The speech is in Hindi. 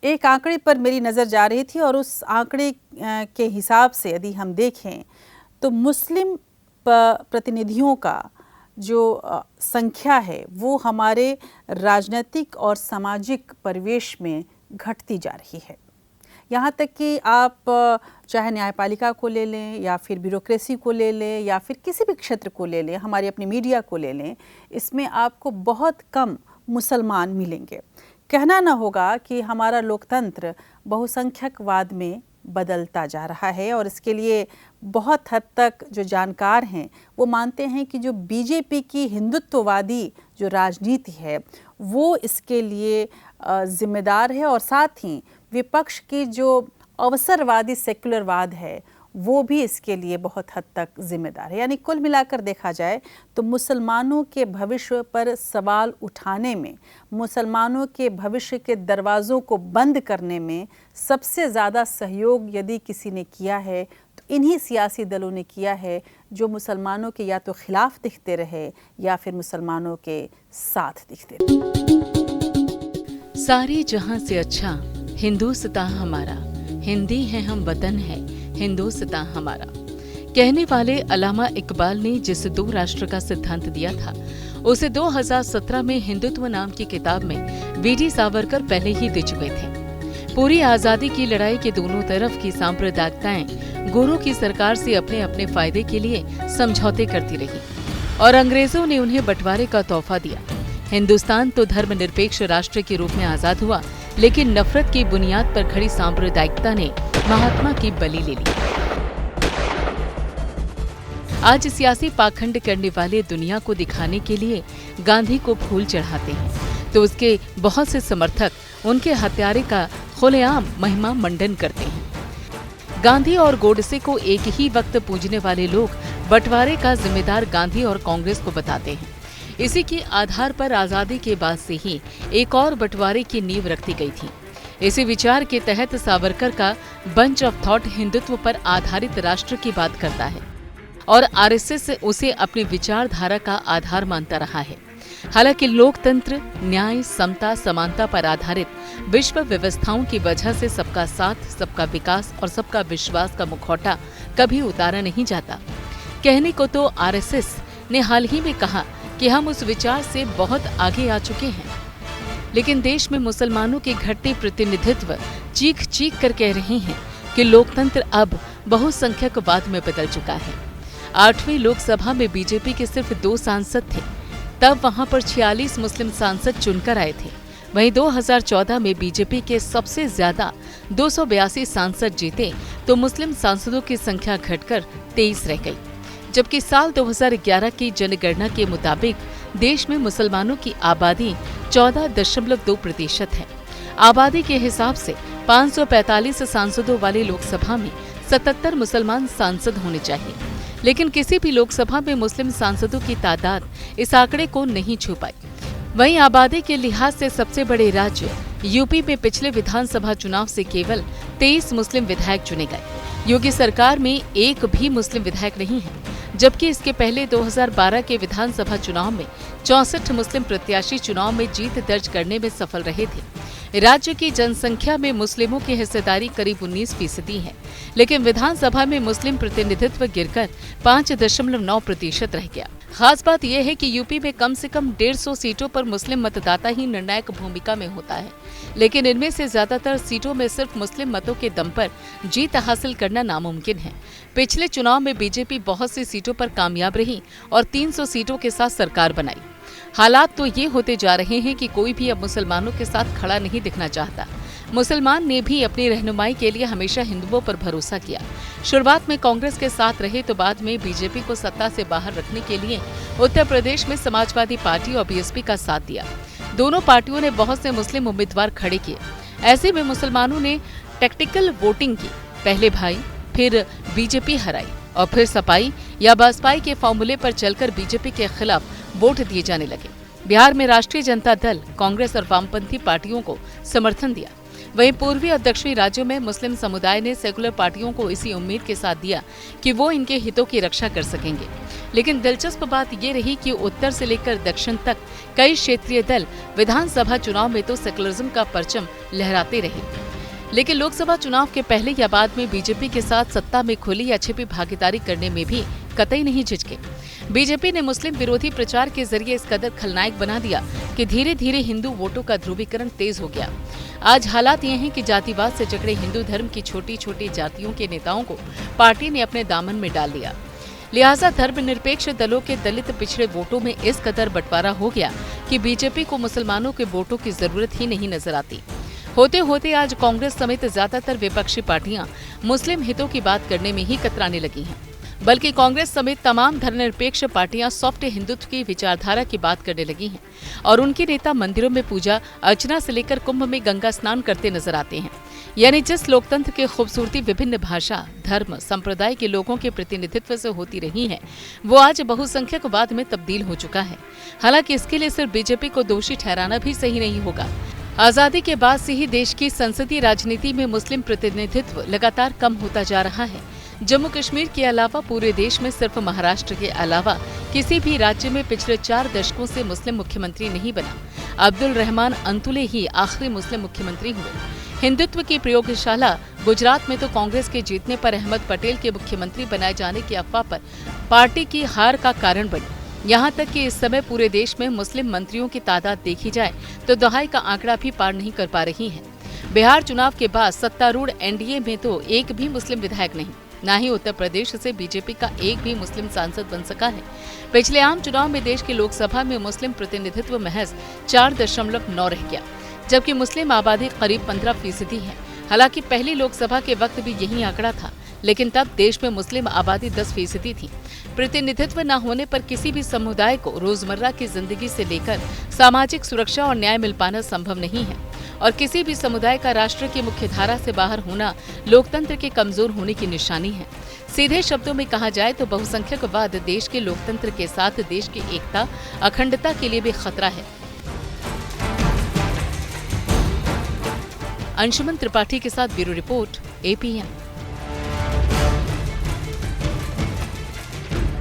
एक आंकड़े पर मेरी नज़र जा रही थी और उस आंकड़े के हिसाब से यदि हम देखें तो मुस्लिम प्रतिनिधियों का जो संख्या है वो हमारे राजनीतिक और सामाजिक परिवेश में घटती जा रही है। यहाँ तक कि आप चाहे न्यायपालिका को ले लें या फिर ब्यूरोक्रेसी को ले लें या फिर किसी भी क्षेत्र को ले लें, हमारी अपनी मीडिया को ले लें, इसमें आपको बहुत कम मुसलमान मिलेंगे। कहना न होगा कि हमारा लोकतंत्र बहुसंख्यकवाद में बदलता जा रहा है और इसके लिए बहुत हद तक जो जानकार हैं वो मानते हैं कि जो बीजेपी की हिंदुत्ववादी जो राजनीति है वो इसके लिए जिम्मेदार है और साथ ही विपक्ष की जो अवसरवादी सेक्युलरवाद है वो भी इसके लिए बहुत हद तक जिम्मेदार है। यानी कुल मिलाकर देखा जाए तो मुसलमानों के भविष्य पर सवाल उठाने में, मुसलमानों के भविष्य के दरवाज़ों को बंद करने में सबसे ज़्यादा सहयोग यदि किसी ने किया है तो इन्हीं सियासी दलों ने किया है जो मुसलमानों के या तो खिलाफ दिखते रहे या फिर मुसलमानों के साथ दिखते रहे। सारे जहां से अच्छा हिंदुस्तां हमारा, हिंदी है हम वतन है हिंदुस्तां हमारा। कहने वाले अल्लामा इकबाल ने जिस 2 राष्ट्र का सिद्धांत दिया था उसे 2017 में हिंदुत्व नाम की किताब में वीडी सावरकर पहले ही दे चुके थे। पूरी आजादी की लड़ाई के दोनों तरफ की सांप्रदायिकताएं गोरों की सरकार से अपने अपने फायदे के लिए समझौते करती रही और अंग्रेजों ने उन्हें बंटवारे का तोहफा दिया। हिंदुस्तान तो धर्मनिरपेक्ष राष्ट्र के रूप में आजाद हुआ, लेकिन नफरत की बुनियाद पर खड़ी सांप्रदायिकता ने महात्मा की बलि ले ली। आज सियासी पाखंड करने वाले दुनिया को दिखाने के लिए गांधी को फूल चढ़ाते हैं तो उसके बहुत से समर्थक उनके हत्यारे का खुलेआम महिमा मंडन करते हैं। गांधी और गोडसे को एक ही वक्त पूजने वाले लोग बंटवारे का जिम्मेदार गांधी और कांग्रेस को बताते हैं। इसी के आधार पर आजादी के बाद से ही एक और बंटवारे की नींव रखी गई थी। इसी विचार के तहत सावरकर का बंच ऑफ थॉट हिंदुत्व पर आधारित राष्ट्र की बात करता है और आरएसएस उसे अपनी विचारधारा का आधार मानता रहा है। हालांकि लोकतंत्र, न्याय, समता, समानता पर आधारित विश्व व्यवस्थाओं की वजह से सबका साथ, सबका विकास और सबका विश्वास का मुखौटा कभी उतारा नहीं जाता। कहने को तो आरएसएस ने हाल ही में कहा कि हम उस विचार से बहुत आगे आ चुके हैं, लेकिन देश में मुसलमानों के घटते प्रतिनिधित्व चीख चीख कर कह रहे हैं कि लोकतंत्र अब बहुसंख्यकवाद में बदल चुका है। 8वीं लोकसभा में बीजेपी के सिर्फ 2 सांसद थे, तब वहां पर 46 मुस्लिम सांसद चुनकर आए थे। वहीं 2014 में बीजेपी के सबसे ज्यादा 282 सांसद जीते तो मुस्लिम सांसदों की संख्या घटकर 23 रह गई, जबकि साल 2011 की जनगणना के मुताबिक देश में मुसलमानों की आबादी 14.2% है। आबादी के हिसाब से 545 सांसदों वाली लोकसभा में 77 मुसलमान सांसद होने चाहिए, लेकिन किसी भी लोकसभा में मुस्लिम सांसदों की तादाद इस आंकड़े को नहीं छू पाई। वहीं आबादी के लिहाज से सबसे बड़े राज्य यूपी में पिछले विधानसभा चुनाव से केवल 23 मुस्लिम विधायक चुने गए। योगी सरकार में एक भी मुस्लिम विधायक नहीं है, जबकि इसके पहले 2012 के विधानसभा चुनाव में 64 मुस्लिम प्रत्याशी चुनाव में जीत दर्ज करने में सफल रहे थे। राज्य की जनसंख्या में मुस्लिमों की हिस्सेदारी करीब 19% है, लेकिन विधानसभा में मुस्लिम प्रतिनिधित्व गिरकर 5.9% रह गया। खास बात यह है कि यूपी में कम से कम 150 सीटों पर मुस्लिम मतदाता ही निर्णायक भूमिका में होता है, लेकिन इनमें से ज्यादातर सीटों में सिर्फ मुस्लिम मतों के दम पर जीत हासिल करना नामुमकिन है। पिछले चुनाव में बीजेपी बहुत सी सीटों पर कामयाब रही और 300 सीटों के साथ सरकार बनाई। हालात तो ये होते जा रहे हैं कि कोई भी अब मुसलमानों के साथ खड़ा नहीं दिखना चाहता। मुसलमान ने भी अपनी रहनुमाई के लिए हमेशा हिंदुओं पर भरोसा किया। शुरुआत में कांग्रेस के साथ रहे तो बाद में बीजेपी को सत्ता से बाहर रखने के लिए उत्तर प्रदेश में समाजवादी पार्टी और बीएसपी का साथ दिया। दोनों पार्टियों ने बहुत से मुस्लिम उम्मीदवार खड़े किए। ऐसे में मुसलमानों ने टैक्टिकल वोटिंग की। पहले भाई, फिर बीजेपी हराई और फिर सपाई या बसपाई के फॉर्मूले पर चलकर बीजेपी के खिलाफ वोट दिए जाने लगे। बिहार में राष्ट्रीय जनता दल, कांग्रेस और वामपंथी पार्टियों को समर्थन दिया। वहीं पूर्वी और दक्षिणी राज्यों में मुस्लिम समुदाय ने सेकुलर पार्टियों को इसी उम्मीद के साथ दिया कि वो इनके हितों की रक्षा कर सकेंगे। लेकिन दिलचस्प बात ये रही कि उत्तर से लेकर दक्षिण तक कई क्षेत्रीय दल विधानसभा चुनाव में तो सेकुलरिज्म का परचम लहराते रहे, लेकिन लोकसभा चुनाव के पहले या बाद में बीजेपी के साथ सत्ता में खुली या छिपी भागीदारी करने में भी कतई नहीं झिझके। बीजेपी ने मुस्लिम विरोधी प्रचार के जरिए इस कदर खलनायक बना दिया कि धीरे धीरे हिंदू वोटों का ध्रुवीकरण तेज हो गया। आज हालात ये हैं कि जातिवाद से जकड़े हिंदू धर्म की छोटी छोटी जातियों के नेताओं को पार्टी ने अपने दामन में डाल लिया। लिहाजा धर्मनिरपेक्ष दलों के दलित पिछड़े वोटों में इस कदर बंटवारा हो गया कि बीजेपी को मुसलमानों के वोटों की जरूरत ही नहीं नजर आती। होते होते आज कांग्रेस समेत ज्यादातर विपक्षी पार्टियां मुस्लिम हितों की बात करने में ही कतराने लगी हैं, बल्कि कांग्रेस समेत तमाम धर्मनिरपेक्ष पार्टियां सॉफ्ट हिंदुत्व की विचारधारा की बात करने लगी हैं और उनके नेता मंदिरों में पूजा अर्चना से लेकर कुंभ में गंगा स्नान करते नजर आते हैं। यानी जिस लोकतंत्र की खूबसूरती विभिन्न भाषा, धर्म, संप्रदाय के लोगों के प्रतिनिधित्व से होती रही है, वो आज बहुसंख्यकवाद में तब्दील हो चुका है। हालांकि इसके लिए सिर्फ बीजेपी को दोषी ठहराना भी सही नहीं होगा। आजादी के बाद से ही देश की संसदीय राजनीति में मुस्लिम प्रतिनिधित्व लगातार कम होता जा रहा है। जम्मू कश्मीर के अलावा पूरे देश में सिर्फ महाराष्ट्र के अलावा किसी भी राज्य में पिछले 4 दशकों से मुस्लिम मुख्यमंत्री नहीं बना। अब्दुल रहमान अंतुले ही आखिरी मुस्लिम मुख्यमंत्री हुए। हिंदुत्व की प्रयोगशाला गुजरात में तो कांग्रेस के जीतने पर अहमद पटेल के मुख्यमंत्री बनाए जाने की अफवाह पर पार्टी की हार का कारण बनी। यहाँ तक कि इस समय पूरे देश में मुस्लिम मंत्रियों की तादाद देखी जाए तो दहाई का आंकड़ा भी पार नहीं कर पा रही है। बिहार चुनाव के बाद सत्तारूढ़ एनडीए में तो एक भी मुस्लिम विधायक नहीं, न ही उत्तर प्रदेश से बीजेपी का एक भी मुस्लिम सांसद बन सका है। पिछले आम चुनाव में देश की लोकसभा में मुस्लिम प्रतिनिधित्व महज 4.9 रह गया, जबकि मुस्लिम आबादी करीब 15% है। हालांकि पहली लोकसभा के वक्त भी यही आंकड़ा था, लेकिन तब देश में मुस्लिम आबादी 10% थी। प्रतिनिधित्व न होने पर किसी भी समुदाय को रोजमर्रा की जिंदगी से लेकर सामाजिक सुरक्षा और न्याय मिल पाना संभव नहीं है और किसी भी समुदाय का राष्ट्र की मुख्य धारा से बाहर होना लोकतंत्र के कमजोर होने की निशानी है। सीधे शब्दों में कहा जाए तो बहुसंख्यकवाद देश के लोकतंत्र के साथ देश की एकता, अखंडता के लिए भी खतरा है। अंशुमन त्रिपाठी के साथ ब्यूरो रिपोर्ट, APN।